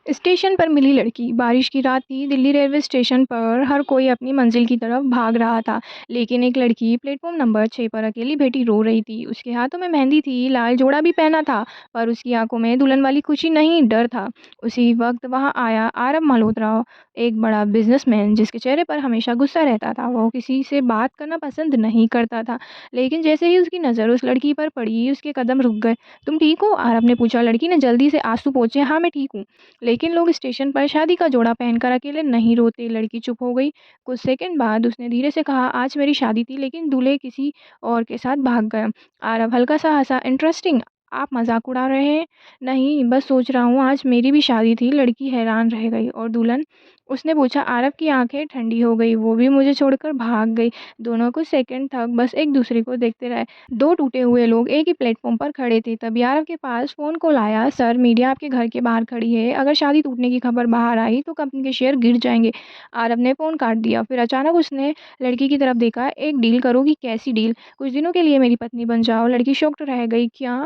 Station पर मिली लड़की। बारिश की रात थी। दिल्ली रेलवे स्टेशन पर हर कोई अपनी मंजिल की तरफ भाग रहा था, लेकिन एक लड़की प्लेटफॉर्म नंबर 6 पर अकेली बैठी रो रही थी। उसके हाथों में मेहंदी थी, लाल जोड़ा भी पहना था, पर उसकी आंखों में दुल्हन वाली खुशी नहीं, डर था। उसी वक्त वहां आया आरव मल्होत्रा, एक बड़ा बिजनेसमैन जिसके चेहरे पर हमेशा गुस्सा रहता था। वो किसी से बात करना पसंद नहीं करता था, लेकिन जैसे ही उसकी नज़र उस लड़की पर पड़ी, उसके कदम रुक गए। तुम ठीक हो? आरव ने पूछा। लड़की ने जल्दी से आंसू पोंछे। हाँ, मैं ठीक हूँ, लेकिन लोग स्टेशन पर शादी का जोड़ा पहनकर अकेले नहीं रोते। लड़की चुप हो गई। कुछ सेकंड बाद उसने धीरे से कहा, आज मेरी शादी थी, लेकिन दूल्हे किसी और के साथ भाग गया। आरव हल्का सा हंसा। इंटरेस्टिंग। आप मजाक उड़ा रहे हैं? नहीं, बस सोच रहा हूँ, आज मेरी भी शादी थी। लड़की हैरान रह गई। और दुल्हन? उसने पूछा। आरव की आंखें ठंडी हो गई। वो भी मुझे छोड़कर भाग गई। दोनों कुछ सेकंड तक बस एक दूसरे को देखते रहे। दो टूटे हुए लोग एक ही प्लेटफॉर्म पर खड़े थे। तभी आरव के पास फोन कॉल आया। सर, मीडिया आपके घर के बाहर खड़ी है। अगर शादी टूटने की खबर बाहर आई तो कंपनी के शेयर गिर जाएंगे। आरव ने फोन काट दिया। फिर अचानक उसने लड़की की तरफ देखा। एक डील करोगी? कैसी डील? कुछ दिनों के लिए मेरी पत्नी बन जाओ। लड़की शॉक्ड रह गई। क्या?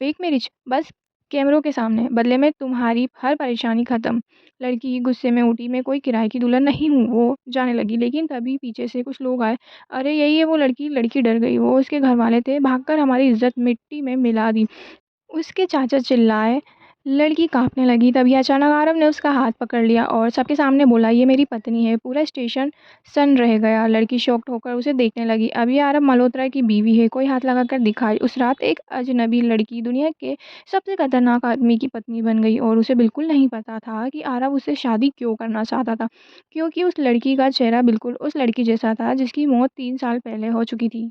Fake marriage? बस कैमरों के सामने। बदले में तुम्हारी हर परेशानी खत्म। लड़की गुस्से में उठी। मैं कोई किराए की दुल्हन नहीं हूँ, वो जाने लगी, लेकिन तभी पीछे से कुछ लोग आए। अरे यही है वो लड़की। लड़की डर गई। वो उसके घर वाले थे, भागकर हमारी इज्जत मिट्टी में मिला दी। उसके चाचा चिल्लाए। लड़की कांपने लगी। तभी अचानक आरव ने उसका हाथ पकड़ लिया और सबके सामने बोला, ये मेरी पत्नी है। पूरा स्टेशन सन रह गया। लड़की शॉक्ड होकर उसे देखने लगी। अभी आरव मल्होत्रा की बीवी है। कोई हाथ लगाकर दिखाई। उस रात एक अजनबी लड़की दुनिया के सबसे खतरनाक आदमी की पत्नी बन गई, और उसे बिल्कुल नहीं पता था कि आरव उससे शादी क्यों करना चाहता था, क्योंकि उस लड़की का चेहरा बिल्कुल उस लड़की जैसा था जिसकी मौत 3 साल पहले हो चुकी थी।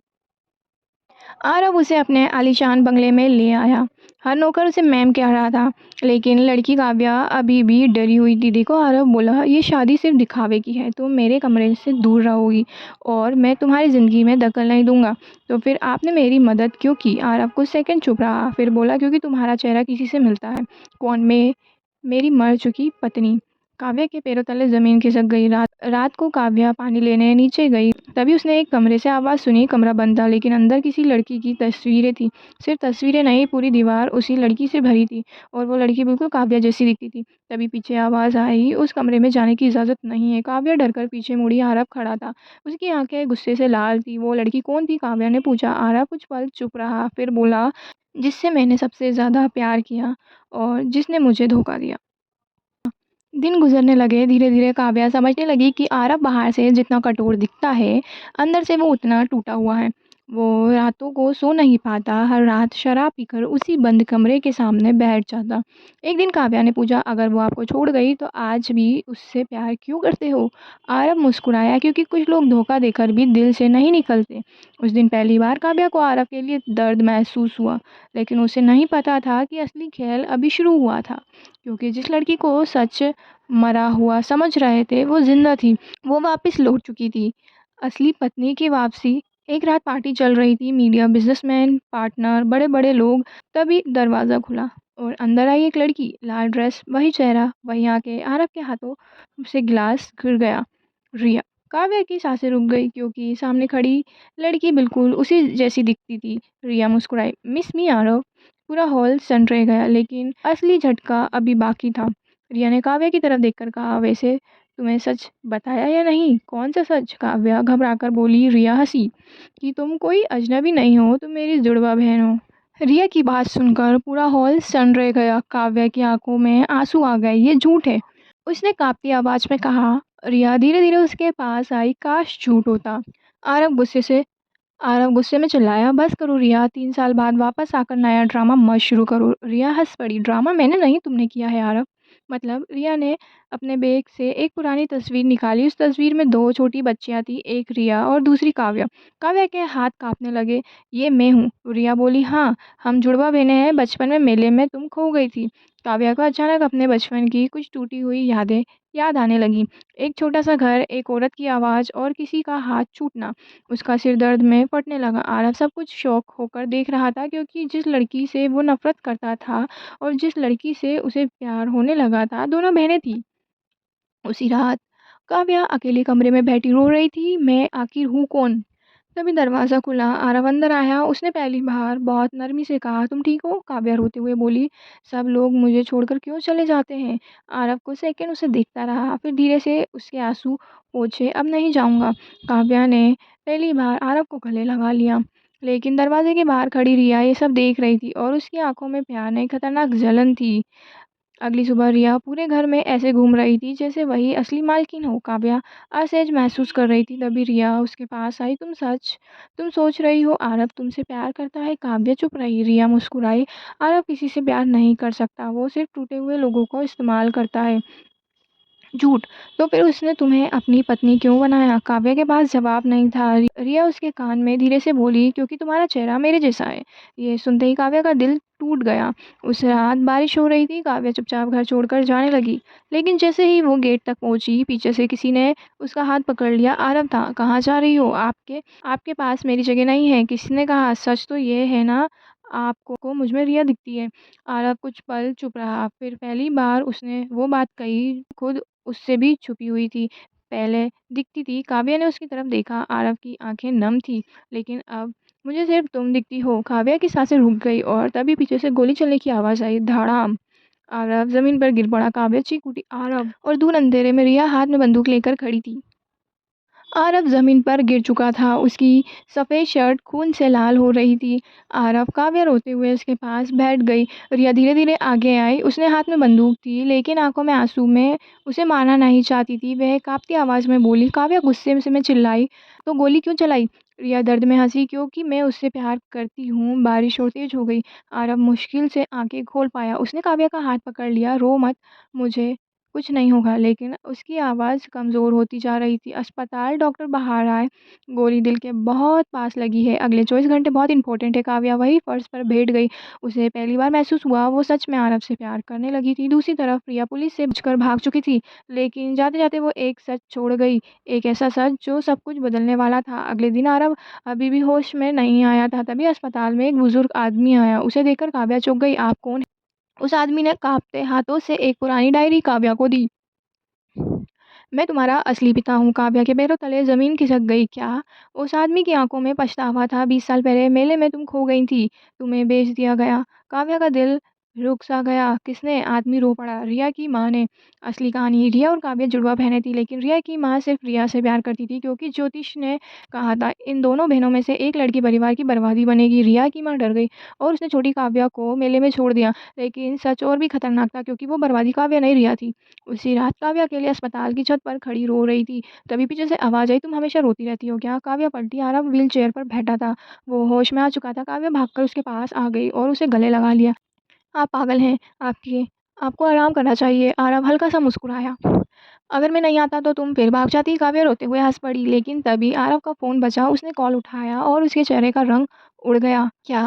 आरव उसे अपने आलीशान बंगले में ले आया। हर नौकर उसे मैम कह रहा था, लेकिन लड़की काव्या अभी भी डरी हुई थी। देखो, आरव बोला, ये शादी सिर्फ दिखावे की है। तुम मेरे कमरे से दूर रहोगी और मैं तुम्हारी ज़िंदगी में दखल नहीं दूंगा। तो फिर आपने मेरी मदद क्यों की? आरव कुछ सेकंड चुप रहा, फिर बोला, क्योंकि तुम्हारा चेहरा किसी से मिलता है। कौन? मैं? मेरी मर चुकी पत्नी। काव्या के पैरों तले जमीन खिसक गई। रात रात को काव्या पानी लेने नीचे गई। तभी उसने एक कमरे से आवाज़ सुनी। कमरा बंद था, लेकिन अंदर किसी लड़की की तस्वीरें थी। सिर्फ तस्वीरें नहीं, पूरी दीवार उसी लड़की से भरी थी, और वो लड़की बिल्कुल काव्या जैसी दिखती थी। तभी पीछे आवाज़ आई, उस कमरे में जाने की इजाज़त नहीं है। काव्या डरकर पीछे मुड़ी। आरव खड़ा था। उसकी आंखें गुस्से से लाल थी। वो लड़की कौन थी? काव्या ने पूछा। आरव कुछ पल चुप रहा, फिर बोला, जिससे मैंने सबसे ज़्यादा प्यार किया और जिसने मुझे धोखा दिया। दिन गुजरने लगे। धीरे धीरे काव्या समझने लगी कि आरव बाहर से जितना कठोर दिखता है, अंदर से वो उतना टूटा हुआ है। वो रातों को सो नहीं पाता। हर रात शराब पीकर उसी बंद कमरे के सामने बैठ जाता। एक दिन काव्या ने पूछा, अगर वो आपको छोड़ गई तो आज भी उससे प्यार क्यों करते हो? आरव मुस्कुराया, क्योंकि कुछ लोग धोखा देकर भी दिल से नहीं निकलते। उस दिन पहली बार काव्या को आरव के लिए दर्द महसूस हुआ, लेकिन उसे नहीं पता था कि असली खेल अभी शुरू हुआ था। क्योंकि जिस लड़की को सच मरा हुआ समझ रहे थे, वो जिंदा थी। वो वापस लौट चुकी थी। असली पत्नी की वापसी। एक रात पार्टी चल रही थी। मीडिया, बिजनेसमैन, पार्टनर, बड़े बड़े लोग। तभी दरवाज़ा खुला और अंदर आई एक लड़की। लाल ड्रेस, वही चेहरा, वही आंखें। आरव के हाथों से गिलास गिर गया। रिया। काव्या की सांसें रुक गई, क्योंकि सामने खड़ी लड़की बिल्कुल उसी जैसी दिखती थी। रिया मुस्कुराई। Miss me Aarav. पूरा हॉल सन रह गया, लेकिन असली झटका अभी बाकी था। रिया ने काव्या की तरफ देखकर कहा, वैसे तुम्हें सच बताया या नहीं? कौन सा सच? काव्या घबराकर बोली। रिया हंसी, कि तुम कोई अजनबी नहीं हो, तुम मेरी जुड़वा बहन हो। रिया की बात सुनकर पूरा हॉल सन रह गया। काव्या की आंखों में आंसू आ गए। ये झूठ है, उसने कांपती आवाज में कहा। रिया धीरे धीरे उसके पास आई। काश झूठ होता। आरव गुस्से से आरव गुस्से में चिल्लाया, बस करो रिया, 3 साल बाद वापस आकर नया ड्रामा मत शुरू करो। रिया हंस पड़ी। ड्रामा मैंने नहीं, तुमने किया है आरव। मतलब? रिया ने अपने बैग से एक पुरानी तस्वीर निकाली। उस तस्वीर में दो छोटी बच्चियां थी, एक रिया और दूसरी काव्या। काव्या के हाथ कांपने लगे। ये मैं हूँ, रिया बोली। हाँ, हम जुड़वा बहनें हैं। बचपन में मेले में तुम खो गई थी। काव्या को अचानक अपने बचपन की कुछ टूटी हुई यादें याद आने लगी। एक छोटा सा घर, एक औरत की आवाज़ और किसी का हाथ छूटना। उसका सिर दर्द में फटने लगा। आरव सब कुछ शौक होकर देख रहा था, क्योंकि जिस लड़की से वो नफरत करता था और जिस लड़की से उसे प्यार होने लगा था, दोनों बहनें थी। उसी रात काव्या अकेले कमरे में बैठी रो रही थी। मैं आखिर हूँ कौन? तभी दरवाज़ा खुला, आरव अंदर आया। उसने पहली बार बहुत नरमी से कहा, "तुम ठीक हो?" काव्या रोते हुए बोली, "सब लोग मुझे छोड़कर क्यों चले जाते हैं?" आरव कुछ सेकंड उसे देखता रहा, फिर धीरे से उसके आँसू पोंछे, "अब नहीं जाऊँगा।" काव्या ने पहली बार आरव को गले लगा लिया। लेकिन दरवाजे के बाहर खड़ी रिया ये सब देख रही थी और उसकी आँखों में प्यार नहीं, खतरनाक जलन थी। अगली सुबह रिया पूरे घर में ऐसे घूम रही थी जैसे वही असली मालकिन हो। काव्या असहज महसूस कर रही थी। तभी रिया उसके पास आई। तुम सोच रही हो आरव तुमसे प्यार करता है?" काव्या चुप रही। रिया मुस्कुराई, "आरव किसी से प्यार नहीं कर सकता, वो सिर्फ टूटे हुए लोगों को इस्तेमाल करता है।" झूठ। "तो फिर उसने तुम्हें अपनी पत्नी क्यों बनाया?" काव्या के पास जवाब नहीं था। रिया उसके कान में धीरे से बोली, "क्योंकि तुम्हारा चेहरा मेरे जैसा है।" ये सुनते ही काव्या का दिल टूट गया। उस रात बारिश हो रही थी। काव्या चुपचाप घर छोड़कर जाने लगी। लेकिन जैसे ही वो गेट तक पहुंची, पीछे से किसी ने उसका हाथ पकड़ लिया। आरव था। "कहाँ जा रही हो? आपके आपके पास मेरी जगह नहीं है।" किसी ने कहा। "सच तो ये है ना, आपको मुझ में रिया दिखती है?" आरव कुछ पल चुप रहा। फिर पहली बार उसने वो बात कही खुद उससे भी छुपी हुई थी। पहले दिखती थी। काव्या ने उसकी तरफ देखा। आरव की आंखें नम थी। "लेकिन अब मुझे सिर्फ तुम दिखती हो।" काव्या की सांसें रुक गई और तभी पीछे से गोली चलने की आवाज़ आई। धड़ाम। आरव जमीन पर गिर पड़ा। काव्या चीख उठी, "आरव!" और दूर अंधेरे में रिया हाथ में बंदूक लेकर खड़ी थी। आरव ज़मीन पर गिर चुका था। उसकी सफ़ेद शर्ट खून से लाल हो रही थी। "आरव!" काव्या रोते हुए उसके पास बैठ गई। रिया धीरे-धीरे आगे आई। उसने हाथ में बंदूक थी, लेकिन आँखों में आँसू में उसे मारना नहीं चाहती थी। वह काँपती आवाज़ में बोली। काव्या गुस्से से में चिल्लाई, "तो गोली क्यों चलाई?" रिया दर्द में हँसी, "क्योंकि मैं उससे प्यार करती हूँ।" बारिश और तेज़ हो गई। आरव मुश्किल से आँखें खोल पाया। उसने काव्या का हाथ पकड़ लिया। "रो मत, मुझे कुछ नहीं होगा।" लेकिन उसकी आवाज़ कमज़ोर होती जा रही थी। अस्पताल डॉक्टर बाहर आए। "गोली दिल के बहुत पास लगी है। अगले 24 घंटे बहुत इंपॉर्टेंट है।" काव्या वही फर्श पर बैठ गई। उसे पहली बार महसूस हुआ वो सच में आरव से प्यार करने लगी थी। दूसरी तरफ प्रिया पुलिस से बचकर भाग चुकी थी। लेकिन जाते-जाते वो एक सच छोड़ गई। एक ऐसा सच जो सब कुछ बदलने वाला था। अगले दिन आरव अभी भी होश में नहीं आया था। तभी अस्पताल में एक बुजुर्ग आदमी आया। उसे देखकर काव्या चौंक गई। "आप कौन हैं?" उस आदमी ने काँपते हाथों से एक पुरानी डायरी काव्या को दी। "मैं तुम्हारा असली पिता हूँ।" काव्या के पैरों तले ज़मीन खिसक गई। "क्या?" उस आदमी की आंखों में पछतावा था। "20 साल पहले मेले में तुम खो गई थी। तुम्हें बेच दिया गया।" काव्या का दिल रुक सा गया। "किसने?" आदमी रो पड़ा। "रिया की माँ ने।" असली कहानी। रिया और काव्या जुड़वा बहनें थी, लेकिन रिया की माँ सिर्फ रिया से प्यार करती थी क्योंकि ज्योतिष ने कहा था इन दोनों बहनों में से एक लड़की परिवार की बर्बादी बनेगी। रिया की माँ डर गई और उसने छोटी काव्या को मेले में छोड़ दिया। लेकिन सच और भी खतरनाक था क्योंकि वो बर्बादी काव्या नहीं रिया थी। उसी रात काव्या अकेले अस्पताल की छत पर खड़ी रो रही थी। तभी पीछे से आवाज़ आई, "तुम हमेशा रोती रहती हो क्या?" काव्या पलटी। आरव व्हील चेयर पर बैठा था। वो होश में आ चुका था। काव्या भागकर उसके पास आ गई और उसे गले लगा लिया। "आप पागल हैं। आपकी आपको आराम करना चाहिए।" आरव हल्का सा मुस्कुराया। "अगर मैं नहीं आता तो तुम फिर भाग जाती?" काव्या रोते हुए हंस पड़ी। लेकिन तभी आरव का फ़ोन बजा। उसने कॉल उठाया और उसके चेहरे का रंग उड़ गया। "क्या?"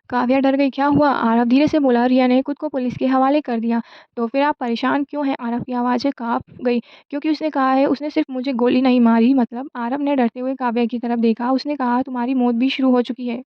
काव्या डर गई। "क्या हुआ?" आरव धीरे से बोला, "रिया ने खुद को पुलिस के हवाले कर दिया।" "तो फिर आप परेशान क्यों हैं?" आरव की आवाज़ें काँप गई। "क्योंकि उसने कहा है उसने सिर्फ मुझे गोली नहीं मारी।" "मतलब?" आरव ने डरते हुए काव्या की तरफ देखा। "उसने कहा तुम्हारी मौत भी शुरू हो चुकी है।"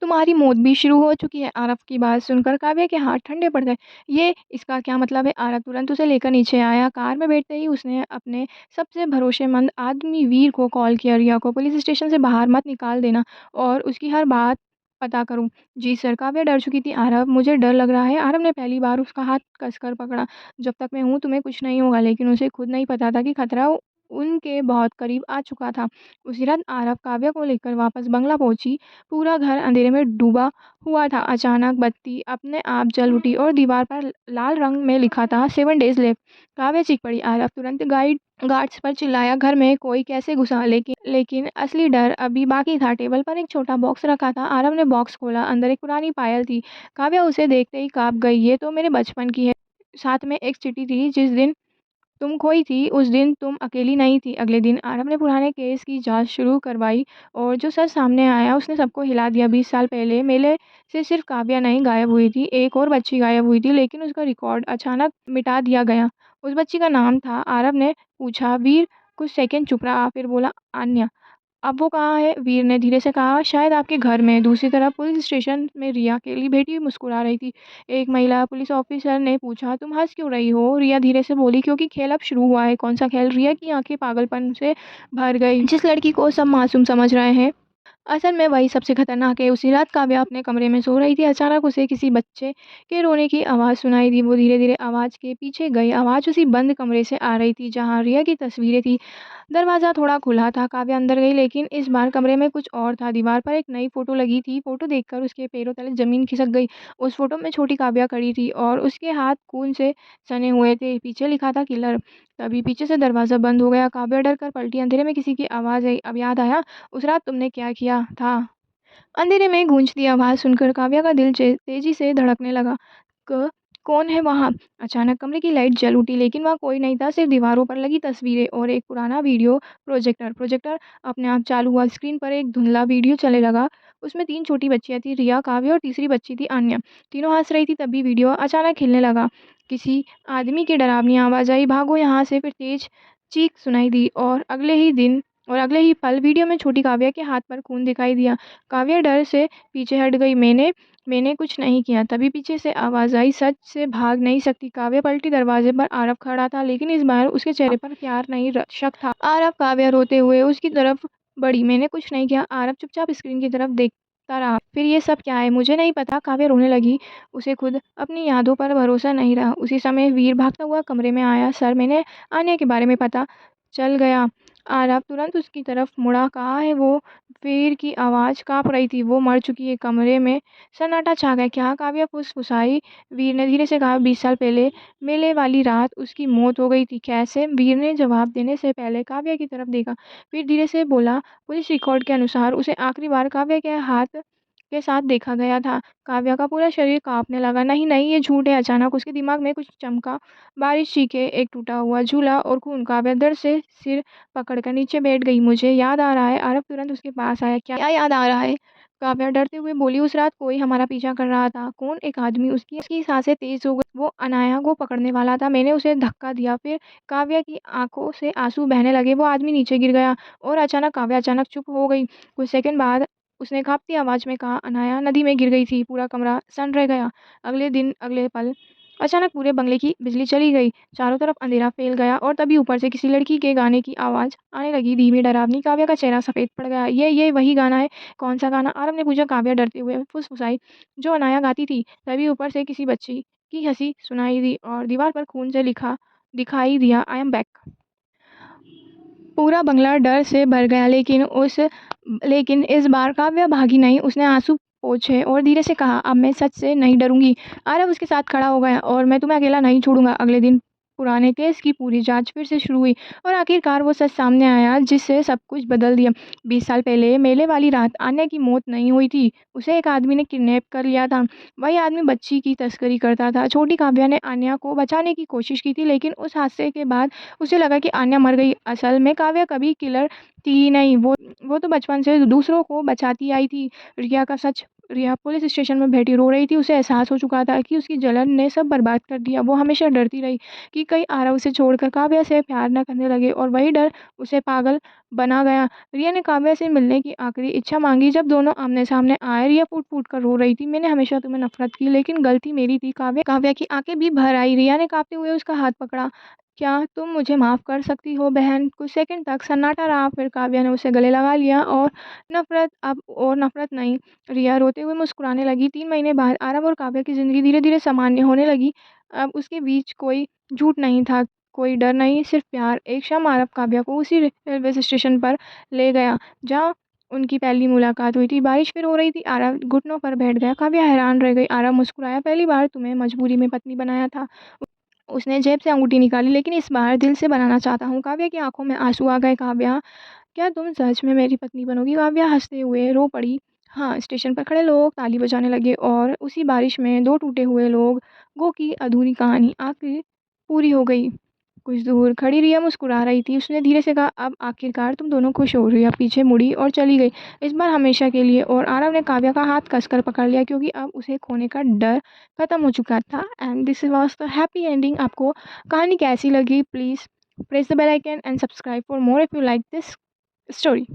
"तुम्हारी मौत भी शुरू हो चुकी है।" आरव की बात सुनकर काव्या के हाथ ठंडे पड़ गए। "ये इसका क्या मतलब है?" आरव तुरंत उसे लेकर नीचे आया। कार में बैठते ही उसने अपने सबसे भरोसेमंद आदमी वीर को कॉल किया। "रिया को पुलिस स्टेशन से बाहर मत निकाल देना और उसकी हर बात पता करूँ।" "जी सर।" काव्या डर चुकी थी। "आरव मुझे डर लग रहा है।" आरव ने पहली बार उसका हाथ कसकर पकड़ा। "जब तक मैं हूँ तुम्हें कुछ नहीं होगा।" लेकिन उसे खुद नहीं पता था कि खतरा उनके बहुत करीब आ चुका था। उसी रात आरव काव्या को लेकर वापस बंगला पहुंची। पूरा घर अंधेरे में डूबा हुआ था। अचानक बत्ती अपने आप जल उठी और दीवार पर लाल रंग में लिखा था 7 डेज लेफ्ट। काव्या चीख पड़ी। आरव तुरंत गार्ड्स पर चिल्लाया, "घर में कोई कैसे घुसा?" लेकिन असली डर अभी बाकी था। टेबल पर एक छोटा बॉक्स रखा था। आरव ने बॉक्स खोला। अंदर एक पुरानी पायल थी। काव्या उसे देखते ही कांप गई। "ये तो मेरे बचपन की है।" साथ में एक चिट्ठी थी, "जिस दिन तुम खोई थी उस दिन तुम अकेली नहीं थी।" अगले दिन आरव ने पुराने केस की जांच शुरू करवाई और जो सच सामने आया उसने सबको हिला दिया। 20 साल पहले मेले से सिर्फ काव्या नहीं गायब हुई थी, एक और बच्ची गायब हुई थी, लेकिन उसका रिकॉर्ड अचानक मिटा दिया गया। उस बच्ची का नाम था। आरव ने पूछा। वीर कुछ सेकंड चुप रहा, फिर बोला, "आन्या।" अब वो कहाँ है? वीर ने धीरे से कहा, शायद आपके घर में। दूसरी तरफ पुलिस स्टेशन में रिया अकेली बैठी मुस्कुरा रही थी। एक महिला पुलिस ऑफिसर ने पूछा, तुम हंस क्यों रही हो? रिया धीरे से बोली, क्योंकि खेल अब शुरू हुआ है। कौन सा खेल? रिया की आंखें पागलपन से भर गई। जिस लड़की को सब मासूम समझ रहे हैं, असल में वही सबसे खतरनाक है। उसी रात काव्या अपने कमरे में सो रही थी। अचानक उसे किसी बच्चे के रोने की आवाज़ सुनाई दी। वो धीरे धीरे आवाज़ के पीछे गई। आवाज़ उसी बंद कमरे से आ रही थी जहाँ रिया की तस्वीरें थी। दरवाज़ा थोड़ा खुला था। काव्या अंदर गई, लेकिन इस बार कमरे में कुछ और था। दीवार पर एक नई फ़ोटो लगी थी। फ़ोटो देखकर उसके पैरों तले ज़मीन खिसक गई। उस फ़ोटो में छोटी काव्या खड़ी थी और उसके हाथ खून से सने हुए थे। पीछे लिखा था किलर। तभी पीछे से दरवाज़ा बंद हो गया। काव्या डर कर पलटी। अंधेरे में किसी की आवाज़ आई, अब याद आया, उस रात तुमने क्या किया था? अंधेरे में गूंजती आवाज़ सुनकर काव्या का दिल तेजी से धड़कने लगा। क कौन है वहाँ? अचानक कमरे की लाइट जल उठी, लेकिन वहाँ कोई नहीं था, सिर्फ दीवारों पर लगी तस्वीरें और एक पुराना वीडियो प्रोजेक्टर। प्रोजेक्टर अपने आप चालू हुआ। स्क्रीन पर एक धुंधला वीडियो चलने लगा। उसमें 3 छोटी बच्चियाँ थी, रिया, काव्या और तीसरी बच्ची थी अन्या। तीनों हँस रही थी। तभी वीडियो अचानक हिलने लगा। किसी आदमी की डरावनी आवाज़ आई, भागो यहाँ से! फिर तेज चीख सुनाई दी और अगले ही पल वीडियो में छोटी काव्या के हाथ पर खून दिखाई दिया। काव्या डर से पीछे हट गई। मैंने कुछ नहीं किया। तभी पीछे से आवाज़ आई, सच से भाग नहीं सकती। काव्या पलटी। दरवाजे पर आरव खड़ा था, लेकिन इस बार उसके चेहरे पर प्यार नहीं, शक था। आरव काव्या रोते हुए उसकी तरफ बढ़ी। मैंने कुछ नहीं किया। आरव चुपचाप स्क्रीन की तरफ देखता रहा। फिर ये सब क्या है? मुझे नहीं पता। काव्या रोने लगी। उसे खुद अपनी यादों पर भरोसा नहीं रहा। उसी समय वीर भागता हुआ कमरे में आया। सर, मैंने आन्या के बारे में पता चल गया। आरव तुरंत उसकी तरफ मुड़ा। कहाँ है वो? वीर की आवाज़ काँप रही थी। वो मर चुकी है। कमरे में सन्नाटा छा गया। क्या? काव्या फुसफुसाई। वीर ने धीरे से कहा, 20 साल पहले मेले वाली रात उसकी मौत हो गई थी। कैसे? वीर ने जवाब देने से पहले काव्या की तरफ देखा। फिर धीरे से बोला, पुलिस रिकॉर्ड के अनुसार उसे आखिरी बार काव्या के हाथ के साथ देखा गया था। काव्या का पूरा शरीर कांपने लगा। नहीं नहीं, ये झूठ है। अचानक उसके दिमाग में कुछ चमका। बारिश, चीखे, एक टूटा हुआ झूला और खून। काव्या दर्द से सिर पकड़कर नीचे बैठ गई। मुझे याद आ रहा है। आरव तुरंत उसके पास आया। क्या याद आ रहा है? काव्या डरते हुए बोली, उस रात कोई हमारा पीछा कर रहा था। कौन? एक आदमी। उसकी सांसें तेज हो गई। वो अनाया को पकड़ने वाला था। मैंने उसे धक्का दिया। फिर काव्या की आंखों से आंसू बहने लगे। वो आदमी नीचे गिर गया और अचानक काव्या अचानक चुप हो गई। कुछ सेकंड बाद उसने कांपती आवाज में कहा, अनाया नदी में गिर गई थी। पूरा कमरा सन रह गया। अगले दिन, अगले पल अचानक पूरे बंगले की बिजली चली गई। चारों तरफ अंधेरा फैल गया और तभी ऊपर से किसी लड़की के गाने की आवाज़ आने लगी, धीमी, डरावनी। काव्या का चेहरा सफ़ेद पड़ गया। ये वही गाना है? कौन सा गाना? आरव ने पूछा। काव्या डरते हुए फुसफुसाई, जो अनाया गाती थी। तभी ऊपर से किसी बच्ची की हंसी सुनाई दी और दीवार पर खून से लिखा दिखाई दिया, आई एम बैक। पूरा बंगला डर से भर गया, लेकिन इस बार काव्या भागी नहीं। उसने आंसू पोंछे और धीरे से कहा, अब मैं सच से नहीं डरूंगी। आरव उसके साथ खड़ा हो गया। और मैं तुम्हें अकेला नहीं छोड़ूंगा। अगले दिन पुराने केस की पूरी जांच फिर से शुरू हुई और आखिरकार वो सच सामने आया, जिससे सब कुछ बदल दिया। 20 साल पहले मेले वाली रात आन्या की मौत नहीं हुई थी। उसे एक आदमी ने किडनैप कर लिया था। वही आदमी बच्ची की तस्करी करता था। छोटी काव्या ने आन्या को बचाने की कोशिश की थी, लेकिन उस हादसे के बाद उसे लगा कि आन्या मर गई। असल में काव्या कभी किलर थी ही नहीं। वो तो बचपन से दूसरों को बचाती आई थी। रिया का सच। रिया पुलिस स्टेशन में बैठी रो रही थी। उसे एहसास हो चुका था कि उसकी जलन ने सब बर्बाद कर दिया। वो हमेशा डरती रही कि कहीं आरव उसे छोड़कर काव्या से प्यार न करने लगे, और वही डर उसे पागल बना गया। रिया ने काव्या से मिलने की आखिरी इच्छा मांगी। जब दोनों आमने सामने आए, रिया फूट फूट कर रो रही थी। मैंने हमेशा तुम्हें नफरत की, लेकिन गलती मेरी थी। काव्या की आंखें भी भर आई। रिया ने कांपते हुए उसका हाथ पकड़ा। क्या तुम मुझे माफ़ कर सकती हो बहन? कुछ सेकंड तक सन्नाटा रहा। फिर काव्या ने उसे गले लगा लिया और नफरत नहीं, रिया रोते हुए मुस्कुराने लगी। 3 महीने बाद आरव और काव्या की ज़िंदगी धीरे धीरे सामान्य होने लगी। अब उसके बीच कोई झूठ नहीं था, कोई डर नहीं, सिर्फ प्यार। एक शाम आरव काव्या को उसी रेलवे स्टेशन पर ले गया जहाँ उनकी पहली मुलाकात हुई थी। बारिश फिर हो रही थी। आरव घुटनों पर बैठ गया। काव्या हैरान रह गई। आरव मुस्कुराया, पहली बार तुम्हें मजबूरी में पत्नी बनाया था। उसने जेब से अंगूठी निकाली, लेकिन इस बार दिल से बनाना चाहता हूँ। काव्या की आंखों में आंसू आ गए। काव्या, क्या तुम सच में मेरी पत्नी बनोगी? काव्या हंसते हुए रो पड़ी। हाँ। स्टेशन पर खड़े लोग ताली बजाने लगे और उसी बारिश में दो टूटे हुए लोगों की अधूरी कहानी आखिर पूरी हो गई। कुछ दूर खड़ी रिया मुस्कुरा रही थी। उसने धीरे से कहा, अब आखिरकार तुम दोनों खुश हो। रिया पीछे मुड़ी और चली गई, इस बार हमेशा के लिए। और आरव ने काव्या का हाथ कसकर पकड़ लिया, क्योंकि अब उसे खोने का डर खत्म हो चुका था। And this was the happy ending. आपको कहानी कैसी लगी? Please press the bell icon and subscribe for more if you like this story.